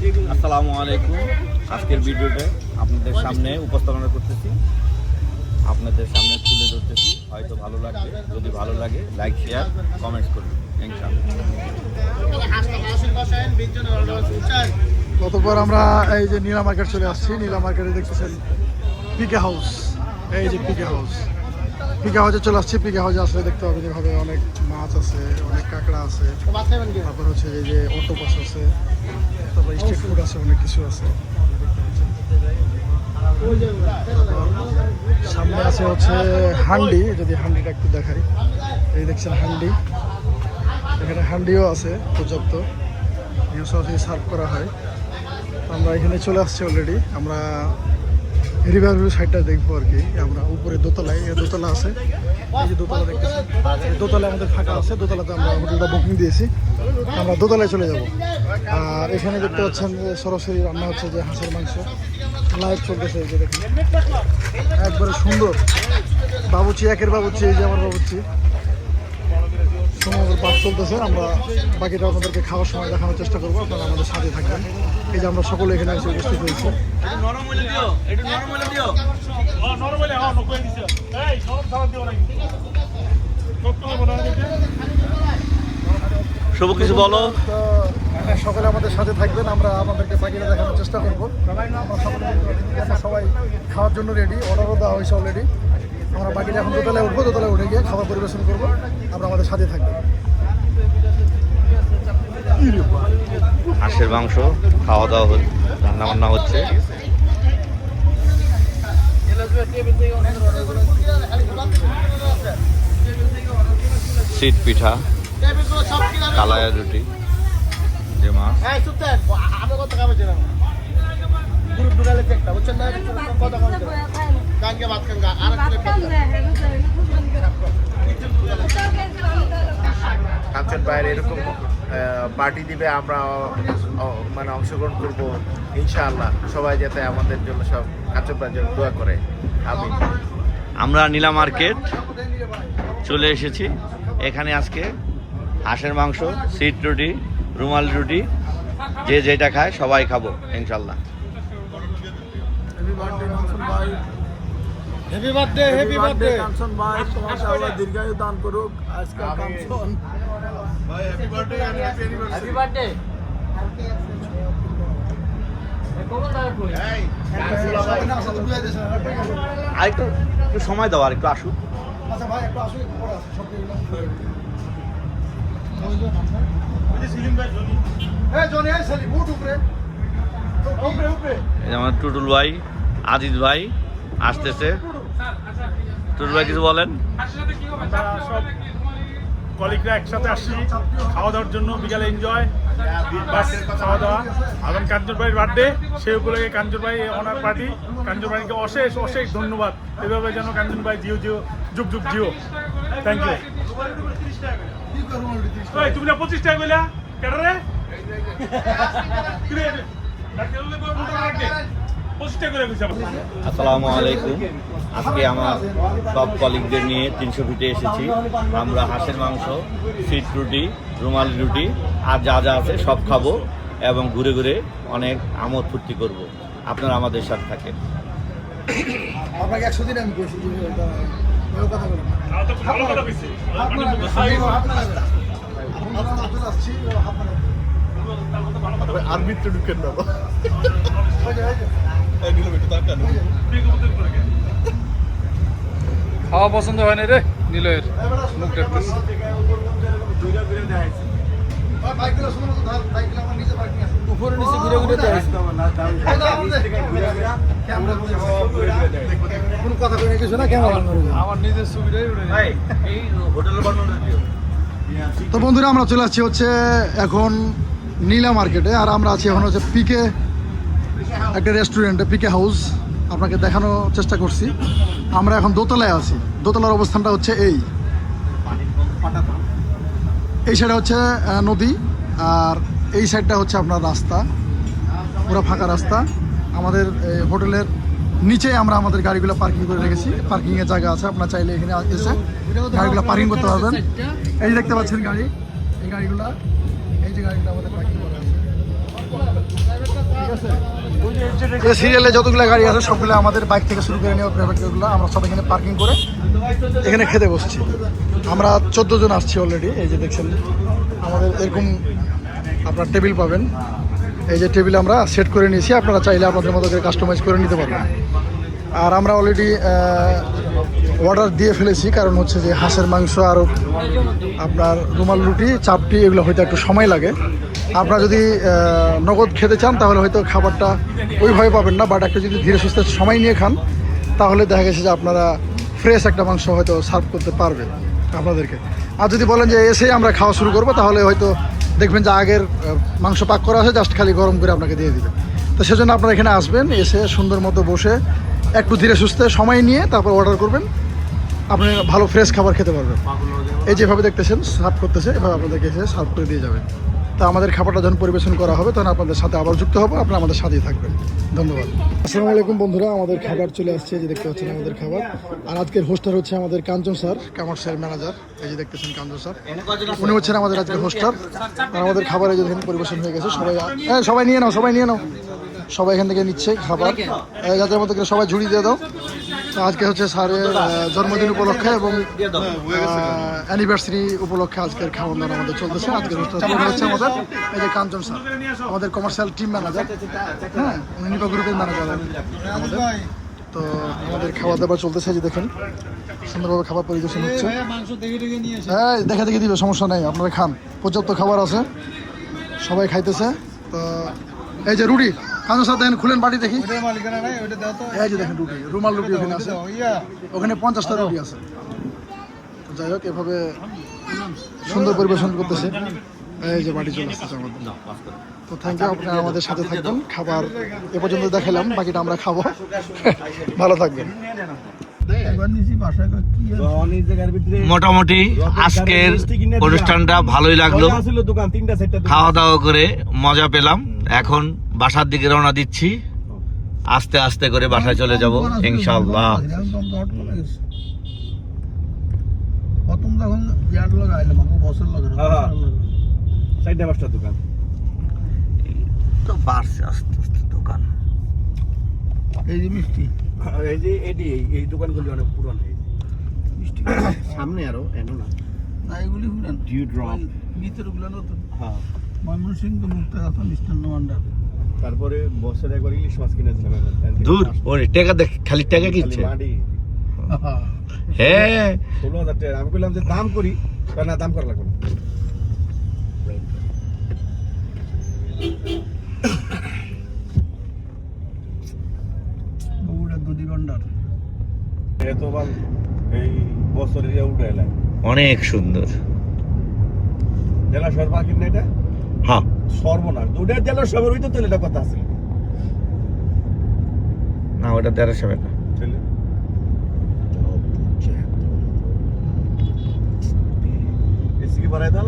আসসালামু আলাইকুম। আজকের ভিডিওতে আপনাদের সামনে উপস্থাপনা করতেছি, আপনাদের সামনে তুলে ধরতেছি। হয়তো ভালো লাগবে, যদি ভালো লাগে লাইক শেয়ার কমেন্টস করবেন ইনশাআল্লাহ। গতবার আমরা এই যে নীলা মার্কেট চলে আসছি। নীলা মার্কেটে দেখতেছেন পিকে হাউস। এই যে পিকে হাউস, পিকে হাউসে চলে আসছি। পিকে হাউসে আসলে দেখতে পাবেন যেভাবে অনেক মাছ আছে, অনেক কাঁকড়া আছে, তারপর হচ্ছে এই যে অক্টোপাস আছে, তারপর স্ট্রিট ফুড আছে, অনেক কিছু আছে। সামনে আছে হচ্ছে হান্ডি, যদি হান্ডিটা একটু দেখাই। এই দেখছেন হান্ডি, এখানে হান্ডিও আছে পর্যাপ্ত, সরাসরি সার্ভ করা হয়। আমরা এখানে চলে আসছি অলরেডি। আমরা রিভার ভিউ সাইডটা দেখবো আর কি। আমরা উপরে দোতলায়, দোতলা আছে, এই যে দোতলা দেখতেছি, দোতলায় আমাদের ফাঁকা আছে। দোতলাতে আমরা হোটেলটা বুকিং দিয়েছি, আমরা দোতলায় চলে যাব। আর এখানে দেখতে পাচ্ছেন যে সরাসরি রান্না হচ্ছে, যে হাঁসের মাংস লাইভ চলতেছে। এই যে দেখুন একবারে সুন্দর বাবুচি, একের বাবুচি, এই যে আমার বাবুচি সময় পাঠ চলতেছে। আমরা বাকিটা আপনাদেরকে খাওয়ার সময় দেখানোর চেষ্টা করবো, আপনারা আমাদের সাথে থাকবেন। এই যে আমরা সকলে এখানে এসে উপস্থিত হয়েছি। শুভ কিছু বলো। সকলে আমাদের সাথে থাকবেন, আমরা আমাদেরকে বাকিটা দেখানোর চেষ্টা করবো। আমরা সবাই খাওয়ার জন্য রেডি, অর্ডারও দেওয়া হয়েছে অলরেডি। আমরা বাকিটা এখন দোতলায় উঠবো, দোতলায় উঠে গিয়ে খাবার পরিবেশন করবো। আমরা আমাদের সাথে থাকবেন। হাঁসের মাংস খাওয়া দাওয়া রান্না বান্না হচ্ছে। সিট পিঠা, কালায়া রুটি, যে মাছ, কাঞ্চন ভাইয়ের এরকম পার্টি দিবে, আমরা মানে অংশগ্রহণ করব ইনশাআল্লাহ। সবাই যাতে আমাদের জন্য, সব কাঞ্চন ভাইয়ের জন্য দোয়া করে। আমরা নীলা মার্কেট চলে এসেছি। এখানে আজকে হাঁসের মাংস, সিট রুটি, রুমাল রুটি, যে যেটা খায় সবাই খাবো ইনশাল্লাহ। হ্যাপি বার্থডে, হ্যাপি বার্থডে কাঞ্চন ভাই, তোমাকে আল্লাহ দীর্ঘায়ু দান করুক। আজকে কাঞ্চন ভাই হ্যাপি বার্থডে, হ্যাপি বার্থডে। আর একটু সময় দাও, আর একটু আসুক। আচ্ছা ভাই একটু আসুন, আমার টুটুল ভাই, আজিজ ভাই আসতেছে। টুটুল ভাই কিছু বলেন। আমরা সব কলিগরা একসাথে আসছি খাওয়া দাওয়ার জন্য, বিকালে এনজয় বাস খাওয়া দাওয়া। এবং কাঞ্চন ভাইয়ের বার্থডে, সেই উপলক্ষে কাঞ্চন ভাই অনার পার্টি। কাঞ্চন ভাইকে অশেষ অশেষ ধন্যবাদ। এভাবে যেন কাঞ্চন ভাই জিও জিও যুগ যুগ জিও। Thank you. তুমি না 25 টাকা বললা কেন রে? আসসালামু আলাইকুম। আজকে আমার সব কলিগদের নিয়ে 300 ফিটে এসেছি। আমরা হাঁসের মাংস, সিট রুটি, রুমালি রুটি আর যা যা আছে সব খাবো এবং ঘুরে ঘুরে অনেক আমোদ ফুর্তি করব। আপনারা আমাদের সাথে থাকেন। আপনাকে 100 দিন আমি বলছি কথা বলেন। আর মিত্র ঢুকেন না, খাওয়া পছন্দ হয় না রে নীলের মুখ দেখতেছি। উপরে নিচে ঘুরে ঘুরে কোনো কথা কই কিছু না, ক্যামেরা আমার নিজের সুবিধাই উঠে যায়। এই হোটেলের বর্ণনা দিও। তো বন্ধুরা, আমরা চলে আসছি হচ্ছে এখন নীলা মার্কেটে। আর আমরা আছি এখন হচ্ছে পিকে একটা রেস্টুরেন্টে, পিকে হাউস। আপনাকে দেখানোর চেষ্টা করছি। আমরা এখন দোতলায় আছি। দোতলার অবস্থানটা হচ্ছে এই সাইডে হচ্ছে নদী, আর এই সাইডটা হচ্ছে আপনার রাস্তা, পুরো ফাঁকা রাস্তা। আমাদের হোটেলের নিচে আমরা আমাদের গাড়িগুলো পার্কিং করে রেখেছি। পার্কিংয়ের জায়গা আছে, আপনার চাইলে এখানে এসে গাড়িগুলো পার্কিং করতে পারবেন। এই যে দেখতে পাচ্ছেন গাড়ি, এই গাড়িগুলো, এই যে গাড়িগুলো আমাদের পার্কিং করা আছে। যে সিরিয়ালে যতগুলো গাড়ি আছে সবগুলো আমাদের বাইক থেকে শুরু করে নেওয়া প্রাইভেট গাড়িগুলো আমরা সব এখানে পার্কিং করে এখানে খেতে বসছি। আমরা 14 জন আসছি অলরেডি। এই যে দেখছেন আমাদের এরকম আপনার টেবিল পাবেন। এই যে টেবিল আমরা সেট করে নিয়েছি, আপনারা চাইলে আপনাদের মতো করে কাস্টমাইজ করে নিতে পারবেন। আর আমরা অলরেডি অর্ডার দিয়ে ফেলেছি, কারণ হচ্ছে যে হাঁসের মাংস আর আপনার রুমাল রুটি, চাপটি এগুলো হয়তো একটু সময় লাগে। আপনারা যদি নগদ খেতে চান তাহলে হয়তো খাবারটা ওইভাবে পাবেন না, বাট একটু যদি ধীরে সুস্থে সময় নিয়ে খান তাহলে দেখা গেছে যে আপনারা ফ্রেশ একটা মাংস হয়তো সার্ভ করতে পারবেন আপনাদেরকে। আর যদি বলেন যে এসেই আমরা খাওয়া শুরু করবো তাহলে হয়তো দেখবেন যে আগের মাংস পাক করা আছে, জাস্ট খালি গরম করে আপনাকে দিয়ে দিবে। তো সেজন্য আপনারা এখানে আসবেন, এসে সুন্দর মতো বসে একটু ধীরে সুস্থে সময় নিয়ে তারপর অর্ডার করবেন, আপনি ভালো ফ্রেশ খাবার খেতে পারবেন। এই যেভাবে দেখতেছেন সার্ভ করতেছে, এভাবে আপনাদেরকে এসে সার্ভ করে দিয়ে যাবেন। তা আমাদের খাবারটা যখন পরিবেশন করা হবে তখন আপনাদের সাথে আবার যুক্ত হবো, আপনারা আমাদের সাথেই থাকবেন। ধন্যবাদ। আসসালামু আলাইকুম বন্ধুরা, আমাদের খাবার চলে আসছে। যে দেখতে পাচ্ছেন আমাদের খাবার। আর আজকের হোস্টার হচ্ছে আমাদের কাঞ্চন স্যার, কমার্শিয়াল ম্যানেজার। এই যে দেখতেছেন কাঞ্চন স্যার, উনি হচ্ছেন আমাদের আজকের হোস্টার। আর আমাদের খাবারে যে দেখেন পরিবেশন হয়ে গেছে, সবাই নিয়ে নাও, সবাই নিয়ে নাও, সবাই এখান থেকে নিচ্ছে খাবার। যাদের মতো করে সবাই ঝুড়ি দিয়ে দাও। তো আজকে হচ্ছে স্যারের জন্মদিন উপলক্ষে এবং অ্যানিভার্সারি উপলক্ষে আজকের খাওয়ান দাওয়া আমাদের চলতেছে। আজকের হোস্টেল হচ্ছে আমাদের এই যে কাঞ্চন স্যার, আমাদের কমার্শিয়াল টিম ম্যানেজার। হ্যাঁ, উনি নিপা গ্রুপের ম্যানেজার আমাদের। তো আমাদের খাওয়া দাওয়া চলতেছে, যে দেখেন সুন্দরভাবে খাবার পরিবেশন হচ্ছে। হ্যাঁ, দেখা দেখে দিবে, সমস্যা নেই, আপনারা খান, পর্যাপ্ত খাবার আছে, সবাই খাইতেছে। তো এই যে রুটি, কাঞ্চন স্যার দেখেন, খুলেন বাটি দেখি। এই যে দেখেন রুটি, রুমাল রুটি ওখানে আছে, ওখানে 50টা রুটি আছে। তো যাই হোক, এভাবে সুন্দর পরিবেশন করতেছে। এই যে বাটি চলে আসতেছে আমাদের। তো থ্যাংক ইউ, আপনারা আমাদের সাথে থাকবেন। খাবার এ পর্যন্ত দেখালাম, বাকিটা আমরা খাবো। ভালো থাকবেন। মোটামুটি আজকের অনুষ্ঠানটা ভালোই লাগলো, খাওয়া দাওয়া করে মজা পেলাম। এখন বাসার দিকে রওনা দিচ্ছি, আস্তে আস্তে করে বাসায় চলে যাব ইনশাআল্লাহ। দোকান তো বাড়ছে আস্তে আস্তে দোকান। এই যে মিষ্টি, এই যে এই দোকানগুলি অনেক পুরানো, মিষ্টি সামনে আরো এনো না, এগুলি পুরান, ডিউ ড্রপ ভিতরগুলো নতুন। হ্যাঁ, ময়মনসিংহ মুক্তাগাছা মিষ্টান্ন ভান্ডার। তারপরে বছরে একবার ইলিশ মাছ কিনেছিলাম। দূর ওরে টাকা দেখ, খালি টাকা কিচ্ছে। হ্যাঁ, 16,000 টাকা। আমি বললাম যে দাম করি, না দাম করা লাগবে না। দুধি ভান্ডার। এতবার এই বছরে উঠে এলাম, অনেক সুন্দর। জেলা শহর পাখির না এটা? হ্যাঁ, সর্বনাশ, দুটা জেলা শহর হইতো তো এটা কথা আছে না ওটা 1300 না। এসি কি বাড়াই দাও।